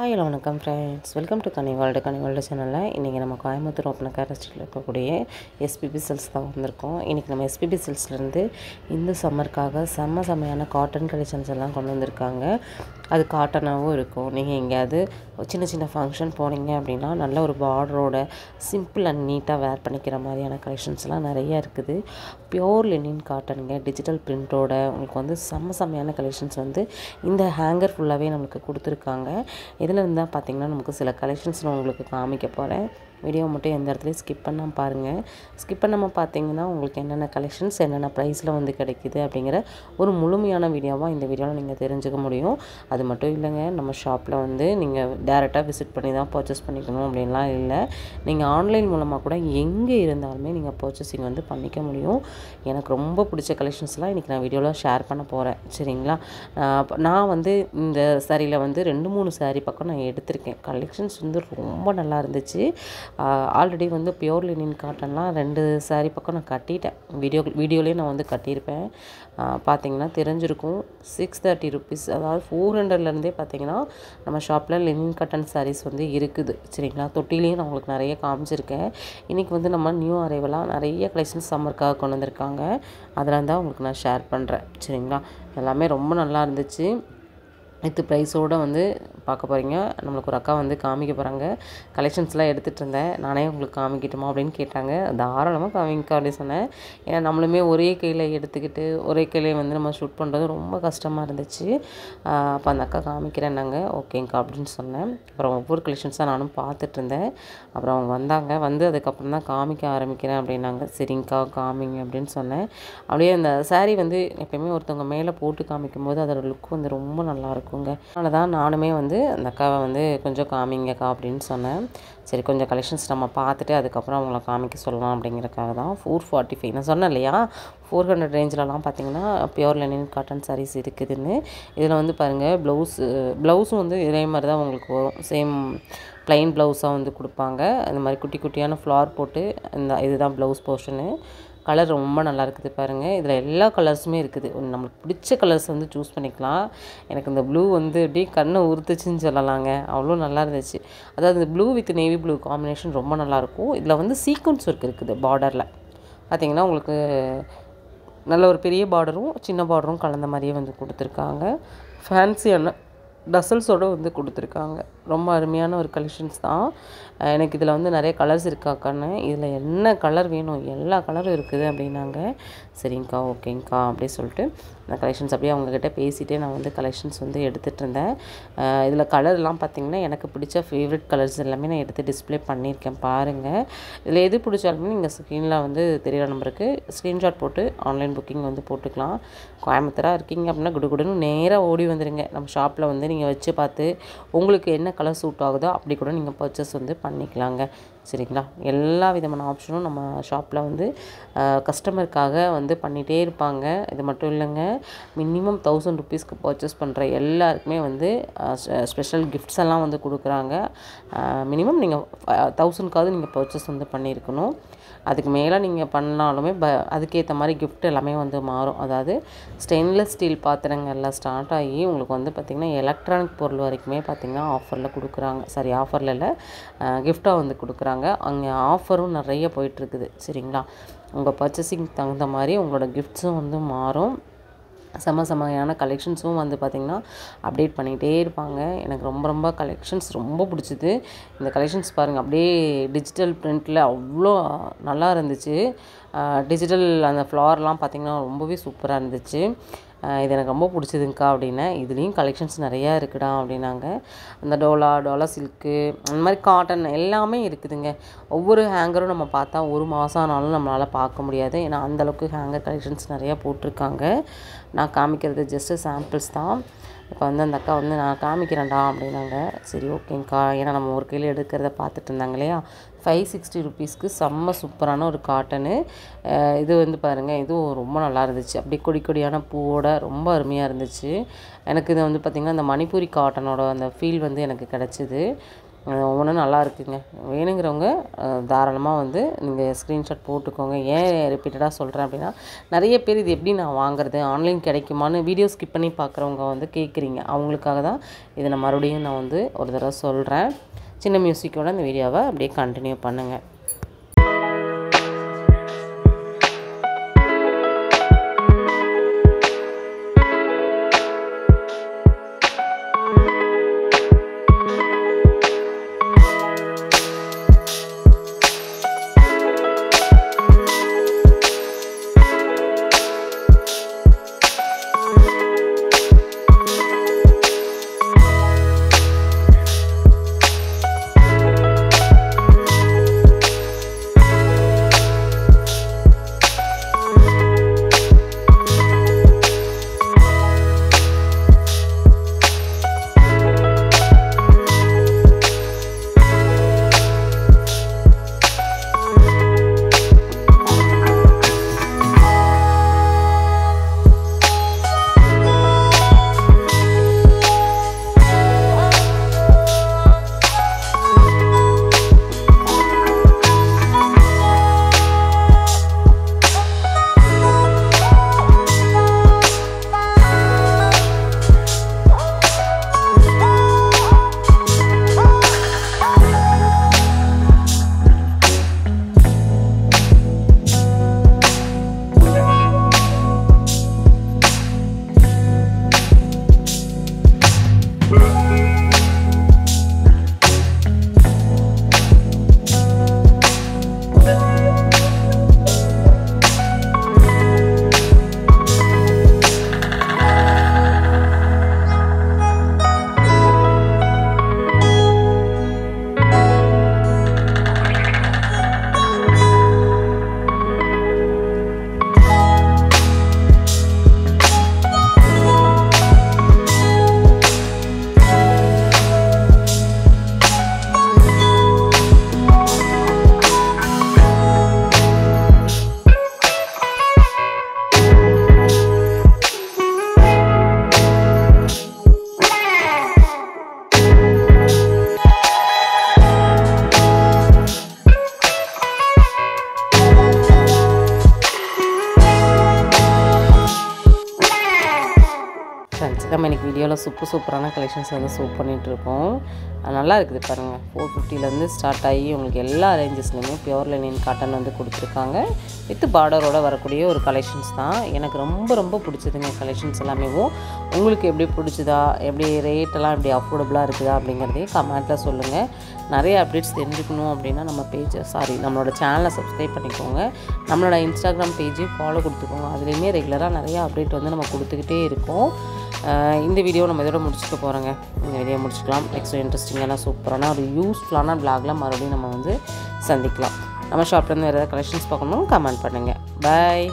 Hi hello வணக்கம் friends, welcome to Ghani world சேனலில் இன்றைக்கி நம்ம கோயம்புத்தூர் ஒப்பனக்கார டிஸ்ட்ரிக்டில் இருக்கக்கூடிய எஸ்பிபி சில்க்ஸ் தான் வந்திருக்கோம். இன்றைக்கி நம்ம எஸ்பிபி சில்க்ஸ்லேருந்து இந்த சம்மருக்காக செம்மையான காட்டன் கலெக்ஷன்ஸ் எல்லாம் கொண்டு வந்திருக்காங்க. அது காட்டனாகவும் இருக்கும். நீங்கள் எங்கேயாவது சின்ன ஃபங்க்ஷன் போனீங்க அப்படின்னா நல்ல ஒரு பார்டரோட சிம்பிள் அண்ட் நீட்டாக வேர் பண்ணிக்கிற மாதிரியான கலெக்ஷன்ஸ்லாம் நிறையா இருக்குது. பியோர் லினின் காட்டனுங்க, டிஜிட்டல் பிரிண்டோட உங்களுக்கு வந்து செம்மையான கலெக்ஷன்ஸ் வந்து இந்த ஹேங்கர் ஃபுல்லாகவே நம்மளுக்கு கொடுத்துருக்காங்க. இதில் இருந்தால் பார்த்திங்கன்னா நமக்கு சில கலெக்ஷன்ஸ் நான் உங்களுக்கு காமிக்க போகிறேன். வீடியோ மட்டும் எந்த இடத்துலையும் ஸ்கிப் பண்ணாமல் பாருங்கள். ஸ்கிப் பண்ணாமல் பார்த்தீங்கன்னா உங்களுக்கு என்னென்ன கலெக்ஷன்ஸ் என்னென்ன ப்ரைஸில் வந்து கிடைக்கிது அப்படிங்கிற ஒரு முழுமையான வீடியோவாக இந்த வீடியோவில் நீங்கள் தெரிஞ்சுக்க முடியும். அது மட்டும் இல்லைங்க, நம்ம ஷாப்பில் வந்து நீங்கள் டேரெக்டாக விசிட் பண்ணி தான் பர்ச்சேஸ் பண்ணிக்கணும் அப்படின்லாம் இல்லை. நீங்கள் ஆன்லைன் மூலமாக கூட எங்கே இருந்தாலுமே நீங்கள் பர்ச்சேசிங் வந்து பண்ணிக்க முடியும். எனக்கு ரொம்ப பிடிச்ச கலெக்ஷன்ஸ்லாம் இன்றைக்கி நான் வீடியோவில் ஷேர் பண்ண போகிறேன். சரிங்களா? நான் வந்து இந்த சாரியில் வந்து 2-3 சாரீ பக்கம் நான் எடுத்திருக்கேன். கலெக்ஷன்ஸ் வந்து ரொம்ப நல்லா இருந்துச்சு. ஆல்ரெடி வந்து பியோர் லினின் காட்டன்லாம் 2 சாரீ பக்கம் நான் கட்டிட்டேன். வீடியோலேயே நான் வந்து கட்டியிருப்பேன். பார்த்திங்கன்னா தெரிஞ்சிருக்கும். 630 ருபீஸ், அதாவது 400லேருந்தே பார்த்திங்கன்னா நம்ம ஷாப்பில் லினின் காட்டன் சாரீஸ் வந்து இருக்குது. சரிங்களா? தொட்டிலையும் நான் உங்களுக்கு நிறைய காமிச்சிருக்கேன். இன்றைக்கி வந்து நம்ம நியூ அரைவலாக நிறைய கலெக்ஷன்ஸ் சம்மருக்காக கொண்டு வந்திருக்காங்க. அதெல்லாம் தான் உங்களுக்கு நான் ஷேர் பண்ணுறேன். சரிங்களா? எல்லாமே ரொம்ப நல்லா இருந்துச்சு. வித் ப்ரைஸோடு வந்து பார்க்க போகிறீங்க. நம்மளுக்கு ஒரு அக்கா வந்து காமிக்க போகிறாங்க. கலெக்ஷன்ஸ்லாம் எடுத்துகிட்டு இருந்தேன். நானே உங்களுக்கு காமிக்கட்டுமா அப்படின்னு கேட்டாங்க. தாராளமாக காமிக்க அப்படின்னு சொன்னேன். ஏன்னா நம்மளுமே ஒரே கையில் எடுத்துக்கிட்டு ஒரே கையிலே வந்து நம்ம ஷூட் பண்ணுறது ரொம்ப கஷ்டமாக இருந்துச்சு. அப்போ அந்த அக்கா காமிக்கிறேன்னாங்க. ஓகேங்க்கா அப்படின்னு சொன்னேன். அப்புறம் ஒவ்வொரு கலெக்ஷன்ஸாக நானும் பார்த்துட்டு இருந்தேன். அப்புறம் அவங்க வந்தாங்க. வந்து அதுக்கப்புறம் தான் காமிக்க ஆரம்பிக்கிறேன் அப்படின்னாங்க. சரிங்க்கா காமிங்க அப்படின்னு சொன்னேன். அப்படியே அந்த சாரீ வந்து எப்போயுமே ஒருத்தவங்க மேலே போட்டு காமிக்கும்போது அதோட லுக் வந்து ரொம்ப நல்லாயிருக்கும். அதனால தான் நானுமே வந்து அந்த அக்காவை வந்து கொஞ்சம் காமிங்கக்கா அப்படின்னு சொன்னேன். சரி, கொஞ்சம் கலெக்ஷன்ஸ் நம்ம பார்த்துட்டு அதுக்கப்புறம் அவங்கள காமிக்க சொல்லலாம் அப்படிங்கிறக்காக தான். 445 நான் சொன்னேன் இல்லையா, 400 ரேஞ்சிலலாம் பார்த்திங்கன்னா பியோர் லினின் காட்டன் சாரீஸ் இருக்குதுன்னு. இதில் வந்து பாருங்கள், ப்ளவுஸும் வந்து இதே மாதிரி தான் உங்களுக்கு வரும். சேம் ப்ளைன் ப்ளவுஸாக வந்து கொடுப்பாங்க. இந்த மாதிரி குட்டி குட்டியான ஃப்ளார் போட்டு இதுதான் ப்ளவுஸ் போர்ஷனு. கலர் ரொம்ப நல்லா இருக்குது பாருங்கள். இதில் எல்லா கலர்ஸுமே இருக்குது. நம்மளுக்கு பிடிச்ச கலர்ஸ் வந்து சூஸ் பண்ணிக்கலாம். எனக்கு இந்த ப்ளூ வந்து அப்படியே கண்ணை உறுத்துச்சுன்னு சொல்லலாங்க. அவ்வளோ நல்லா இருந்துச்சு. அதாவது இந்த blue with navy blue combination ரொம்ப நல்லாயிருக்கும். இதில் வந்து சீக்வன்ஸ் ஒர்க் இருக்குது பார்டரில். பார்த்திங்கன்னா உங்களுக்கு நல்ல ஒரு பெரிய பார்டரும் சின்ன பார்டரும் கலந்த மாதிரியே வந்து கொடுத்துருக்காங்க. ஃபேன்சியான டசல்ஸோடு வந்து கொடுத்துருக்காங்க. ரொம்ப அருமையான ஒரு கலெக்ஷன்ஸ் தான். எனக்கு இதில் வந்து நிறைய கலர்ஸ் இருக்காக்கான்னு, இதில் என்ன கலர் வேணும் எல்லா கலரும் இருக்குது அப்படின்னாங்க. சரிங்க்கா ஓகேங்க்கா அப்படி சொல்லிட்டு அந்த கலெக்ஷன்ஸ் அப்படியே அவங்கக்கிட்ட பேசிகிட்டே நான் வந்து கலெக்ஷன்ஸ் வந்து எடுத்துகிட்டு இருந்தேன். இதில் கலர்லாம் பார்த்திங்கன்னா எனக்கு பிடிச்ச ஃபேவரட் கலர்ஸ் எல்லாமே நான் எடுத்து டிஸ்பிளே பண்ணியிருக்கேன் பாருங்கள். இதில் எது பிடிச்சாலுமே நீங்கள் ஸ்க்ரீனில் வந்து தெரிகிற நம்பருக்கு ஸ்க்ரீன்ஷாட் போட்டு ஆன்லைன் புக்கிங் வந்து போட்டுக்கலாம். கோயம்புத்தூராக இருக்கீங்க அப்படின்னா குடுன்னு நேராக ஓடி வந்துடுங்க. நம்ம ஷாப்பில் வந்து நீங்கள் வச்சு பார்த்து உங்களுக்கு என்ன கலர் சூட் ஆகுதோ அப்படி கூட நீங்கள் பர்ச்சேஸ் வந்து பண்ணிக்கலாங்க. சரிங்களா? எல்லா விதமான ஆப்ஷனும் நம்ம ஷாப்பில் வந்து கஸ்டமருக்காக வந்து பண்ணிகிட்டே இருப்பாங்க. இது மட்டும் இல்லைங்க, மினிமம் 1000 ருபீஸ்க்கு பர்ச்சேஸ் பண்ணுற எல்லாருக்குமே வந்து ஸ்பெஷல் கிஃப்ட்ஸ் எல்லாம் வந்து கொடுக்குறாங்க. மினிமம் நீங்கள் 1000க்காவது நீங்கள் பர்ச்சேஸ் வந்து பண்ணியிருக்கணும். அதுக்கு மேலே நீங்கள் பண்ணாலுமே அதுக்கேற்ற மாதிரி கிஃப்ட் எல்லாமே வந்து மாறும். அதாவது ஸ்டெயின்லெஸ் ஸ்டீல் பாத்திரங்கள்லாம் ஸ்டார்ட் ஆகி உங்களுக்கு வந்து பார்த்திங்கன்னா எலக்ட்ரானிக் பொருள் வரைக்குமே பார்த்திங்கன்னா ஆஃபரில் கொடுக்குறாங்க. சாரி, ஆஃபரில் இல்லை, கிஃப்டாக வந்து கொடுக்குறாங்க. அங்கே ஆஃபரும் நிறைய போயிட்டுருக்குது. சரிங்களா? உங்கள் பர்ச்சேசிங் தகுந்த மாதிரி உங்களோட கிஃப்ட்ஸும் வந்து மாறும். செம்மையான கலெக்ஷன்ஸும் வந்து பார்த்திங்கன்னா அப்டேட் பண்ணிகிட்டே இருப்பாங்க. எனக்கு ரொம்ப கலெக்ஷன்ஸ் ரொம்ப பிடிச்சிது. இந்த கலெக்ஷன்ஸ் பாருங்கள், அப்படியே டிஜிட்டல் பிரிண்டில் அவ்வளோ நல்லா இருந்துச்சு. டிஜிட்டல் அந்த ஃப்ளார்லாம் பார்த்திங்கன்னா ரொம்பவே சூப்பராக இருந்துச்சு. இது எனக்கு ரொம்ப பிடிச்சதுங்க்கா அப்படின்னேன். இதுலேயும் கலெக்ஷன்ஸ் நிறையா இருக்குடா அப்படின்னாங்க. அந்த டோலா சில்க்கு அந்த மாதிரி காட்டன் எல்லாமே இருக்குதுங்க. ஒவ்வொரு ஹேங்கரும் நம்ம பார்த்தா ஒரு மாதம் ஆனாலும் நம்மளால் பார்க்க முடியாது. ஏன்னா அந்தளவுக்கு ஹேங்கர் கலெக்ஷன்ஸ் நிறையா போட்டிருக்காங்க. நான் காமிக்கிறது ஜஸ்ட்டு சாம்பிள்ஸ் தான். இப்போ வந்து அந்த அக்கா வந்து நான் காமிக்கிறேன்டா அப்படின்னாங்க. சரி ஓகேங்க்கா, ஏன்னா நம்ம ஒரு கையில் எடுக்கிறத பார்த்துட்டு இருந்தாங்க இல்லையா. 560 ருபீஸ்க்கு செம்ம சூப்பரான ஒரு காட்டனு. இது வந்து பாருங்கள், இதுவும் ரொம்ப நல்லா இருந்துச்சு. அப்படியே கொடியான பூவோட ரொம்ப அருமையாக இருந்துச்சு. எனக்கு இது வந்து பார்த்திங்கன்னா இந்த மணிப்பூரி காட்டனோட அந்த ஃபீல் வந்து எனக்கு கிடச்சிது. ஒவ்வொன்றும் நல்லா இருக்குங்க. வேணுங்கிறவங்க தாராளமாக வந்து நீங்கள் ஸ்க்ரீன்ஷாட் போட்டுக்கோங்க. ஏன் ரிப்பீட்டடாக சொல்கிறேன் அப்படின்னா, நிறைய பேர் இது எப்படி நான் வாங்குறது, ஆன்லைன் கிடைக்குமான்னு வீடியோ ஸ்கிப் பண்ணி பார்க்குறவங்க வந்து கேட்குறீங்க. அவங்களுக்காக தான் இதை நான் மறுபடியும் வந்து ஒரு தடவை சொல்கிறேன். சின்ன மியூசிக்கோட இந்த வீடியோவை அப்படியே கண்டினியூ பண்ணுங்கள். நம்ம இன்றைக்கி வீடியோவில் சூப்பரான கலெக்ஷன்ஸ் வந்து சூப் பண்ணிகிட்ருக்கோம். நல்லா இருக்குது பாருங்கள். 450லேருந்து ஸ்டார்ட் ஆகி உங்களுக்கு எல்லா ரேஞ்சஸ்லையுமே பியூர் லினன் காட்டன் வந்து கொடுத்துருக்காங்க. வித் பார்டரோடு வரக்கூடிய ஒரு கலெக்ஷன்ஸ் தான். எனக்கு ரொம்ப பிடிச்சதுங்க கலெக்ஷன்ஸ் எல்லாமே. உங்களுக்கு எப்படி பிடிச்சதா, எப்படி ரேட்டெல்லாம் எப்படி அஃபோர்டபுளாக இருக்குதா அப்படிங்கிறதையும் கமெண்ட்டில் சொல்லுங்கள். நிறைய அப்டேட்ஸ் தெரிஞ்சுக்கணும் அப்படின்னா நம்மளோட சேனலை சப்ஸ்கிரைப் பண்ணிக்கோங்க. நம்மளோட இன்ஸ்டாகிராம் பேஜையும் ஃபாலோ கொடுத்துக்கோங்க. அதுலேயுமே ரெகுலராக நிறைய அப்டேட் வந்து நம்ம கொடுத்துக்கிட்டே இருக்கோம். இந்த வீடியோ நம்ம இதோட முடிச்சுக்க போகிறோங்க. இந்த வீடியோ முடிச்சுக்கலாம். நெக்ஸ்ட் இன்ட்ரெஸ்டிங்கான சூப்பரான ஒரு யூஸ்ஃபுல்லான ப்ளாகில் மறுபடியும் நம்ம வந்து சந்திக்கலாம். நம்ம ஷாப்லேருந்து வேறு ஏதாவது கலெக்ஷன்ஸ் பார்க்கணும் கமெண்ட் பண்ணுங்கள். பாய்.